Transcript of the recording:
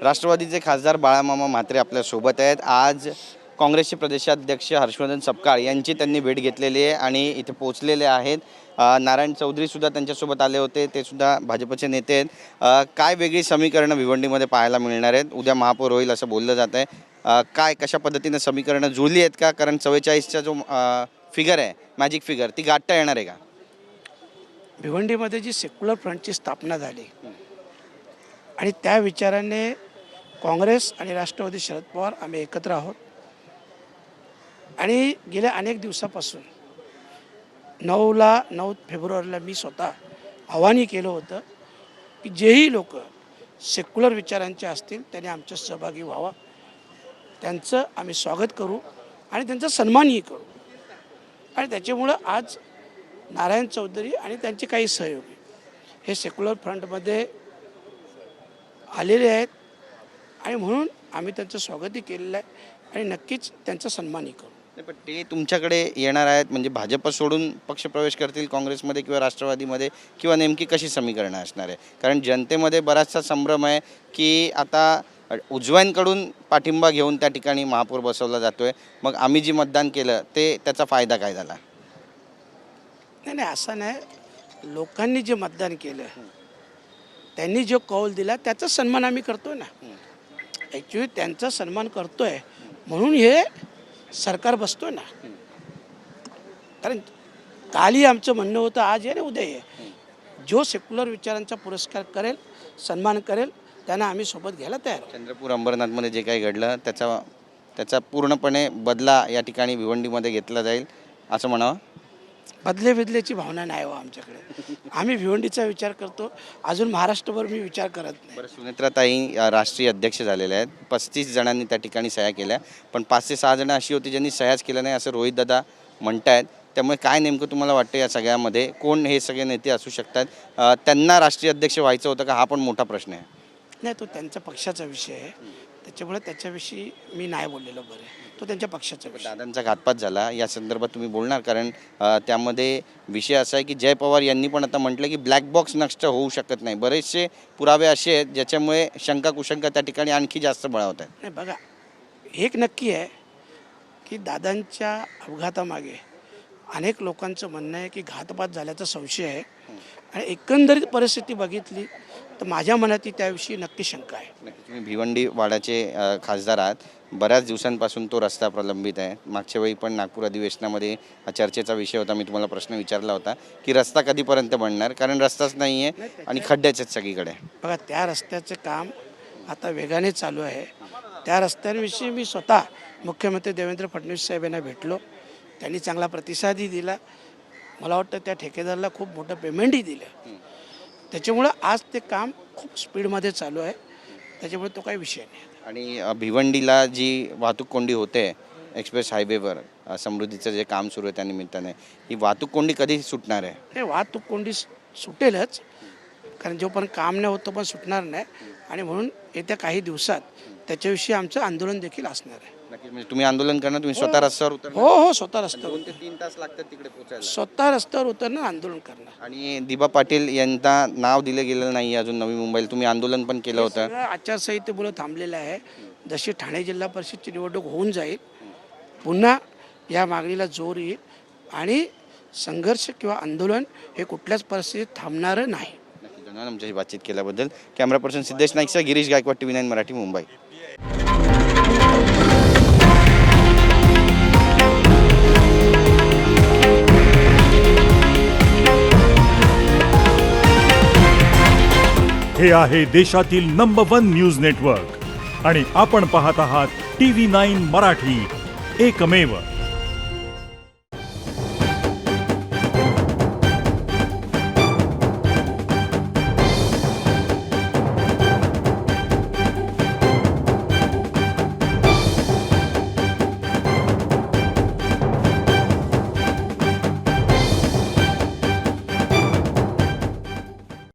राष्ट्रवादीचे खासदार बाळामामा म्हात्रे आपल्यासोबत आहेत। आज काँग्रेसचे प्रदेशाध्यक्ष हर्षवर्धन सपकाळ यांची त्यांनी भेट घेतलेली आहे आणि इथे पोहोचलेले आहेत। नारायण चौधरी सुद्धा त्यांच्यासोबत आले होते, ते सुद्धा भाजपचे नेते आहेत। काय वेगळी समीकरणं भिवंडीमध्ये पाहायला मिळणार आहेत? उद्या महापौर होईल असं बोललं जात आहे। काय कशा पद्धतीने समीकरणं जुळली आहेत का? कारण 44चा जो फिगर आहे, मॅजिक फिगर, ती गाठता येणार आहे का? भिवंडीमध्ये जी सेक्युलर फ्रंटची स्थापना झाली आणि त्या विचाराने काँग्रेस आणि राष्ट्रवादी शरद पवार आम्ही एकत्र आहोत आणि गेल्या अनेक दिवसापासून 9 फेब्रुवारीला मी स्वतः आवाहन केलं होतं की जेही लोक सेक्युलर विचारांचे असतील त्यांनी आमच्यात सहभागी व्हावा, त्यांचं आम्ही स्वागत करू आणि त्यांचा सन्मानही करू। आणि त्याच्यामुळं आज नारायण चौधरी आणि त्यांचे काही सहयोगी हे सेक्युलर फ्रंटमध्ये आलेले आहेत आणि म्हणून आम्ही त्यांचं स्वागतही केलेलं आहे आणि नक्कीच त्यांचा सन्मानही करू। पण ते तुमच्याकडे येणार आहेत म्हणजे भाजप सोडून पक्षप्रवेश करतील काँग्रेसमध्ये किंवा राष्ट्रवादीमध्ये, किंवा नेमकी कशी समीकरणं असणार आहे? कारण जनतेमध्ये बराचसा संभ्रम आहे की आता उजव्यांकडून पाठिंबा घेऊन त्या ठिकाणी महापौर बसवला जातोय, मग आम्ही जी मतदान केलं ते त्याचा फायदा काय झाला? नाही, असं नाही। लोकांनी जे मतदान केलं, त्यांनी जो कौल दिला त्याचा सन्मान आम्ही करतोय ना। ॲक्च्युली त्यांचा सन्मान करतोय म्हणून हे सरकार बसतोय ना। कारण कालही आमचं म्हणणं होतं, आज आहे ना उद्या आहे, जो सेक्युलर विचारांचा पुरस्कार करेल, सन्मान करेल, त्यांना आम्ही सोबत घ्यायला तयार आहोत। चंद्रपूर अंबरनाथमध्ये जे काही घडलं त्याचा पूर्णपणे बदला या ठिकाणी भिवंडीमध्ये घेतला जाईल असं म्हणावं? बदल्याची भावना नाही हो आमच्याकडे। आम्ही भिवंडीचा विचार करतो, अजून महाराष्ट्रभर मी विचार करत नाही। बरं, सुनेत्राताई राष्ट्रीय अध्यक्ष झालेले आहेत, 35 जणांनी त्या ठिकाणी सह्या केल्या, पण 5 ते 6 जण अशी होती ज्यांनी सह्याच केल्या नाही असं रोहितदादा म्हणतायत। त्यामुळे काय नेमकं तुम्हाला वाटतं या सगळ्यामध्ये कोण हे सगळे नेते असू शकतात? त्यांना राष्ट्रीय अध्यक्ष व्हायचं होतं का, हा पण मोठा प्रश्न आहे? नाही, तो त्यांच्या पक्षाचा विषय आहे, त्याच्यामुळे त्याच्याविषयी मी नाही बोललेलो बरं आहे, तो त्यांच्या पक्षाचा विषय। दादांचा घातपात झाला या संदर्भात तुम्ही बोलणार? कारण त्यामध्ये विषय असा आहे की जय पवार यांनी पण आता म्हटलं की ब्लॅक बॉक्स नष्ट होऊ शकत नाही। बरेचसे पुरावे असे आहेत ज्याच्यामुळे शंका कुशंका त्या ठिकाणी आणखी जास्त बळावत आहे। नाही, बघा, एक नक्की आहे की दादांच्या अपघातामागे अनेक लोकांचं म्हणणं आहे की घातपात झाल्याचा संशय आहे आणि एकंदरीत परिस्थिती बघितली तर माझ्या मनात त्याविषयी नक्की शंका आहे। तुम्ही भिवंडी वाड्याचे खासदार आहात, बऱ्याच दिवसांपासून तो रस्ता प्रलंबित आहे। मागच्या वेळी पण नागपूर अधिवेशनामध्ये चर्चेचा विषय होता, मी तुम्हाला प्रश्न विचारला होता की रस्ता कधीपर्यंत बनणार, कारण रस्ताच नाही आहे आणि खड्ड्याच आहेत सगळीकडे। बघा, त्या रस्त्याचं काम आता वेगाने चालू आहे। त्या रस्त्यांविषयी मी स्वतः मुख्यमंत्री देवेंद्र फडणवीस साहेब यांना भेटलो, त्यांनी चांगला प्रतिसादही दिला। मला वाटतं त्या ठेकेदाराला खूप मोठं पेमेंटही दिलं, त्याच्यामुळं आज ते काम खूप स्पीडमध्ये चालू आहे, त्याच्यामुळे तो काही विषय नाही। आणि भिवंडीला जी वाहतूक कोंडी होते एक्सप्रेस हायवेवर, समृद्धीचं जे काम सुरू आहे त्यानिमित्ताने, ही वाहतूक कोंडी कधी सुटणार आहे? हे वाहतूक कोंडी सुटेलच, कारण जोपर्यंत काम नाही होत पण सुटणार नाही आणि म्हणून येत्या काही दिवसात त्याच्याविषयी आमचं आंदोलन देखील असणार आहे। नक्कीच, म्हणजे तुम्ही आंदोलन करणार, तुम्ही स्वतः रस्त्यावर उतरणार? हो, स्वतः रस्त्यावर 2 ते 3 तास लागतात तिकडे पोहोचायला? स्वतः रस्त्यावर उतरणं, आंदोलन करणार। आणि दिबा पाटील यांना नाव दिलं गेलं नाही अजून नवी मुंबईला, तुम्ही आंदोलन पण केलं होतं। आचारसंहितेमुळे थांबलेलं आहे। जशी ठाणे जिल्हा परिषदची निवडणूक होऊन जाईल, पुन्हा या मागणीला जोर येईल आणि संघर्ष किंवा आंदोलन हे कुठल्याच परिस्थितीत थांबणारं नाही। धन्यवाद आमच्याशी बातचीत केल्याबद्दल। कॅमेरा पर्सन सिद्धेश नाईकसह गिरीश गायकवाड, TV9 मराठी, मुंबई। हे आहे देशातील नंबर 1 न्यूज नेटवर्क आणि आपण पाहत आहात TV9 मराठी, एकमेव।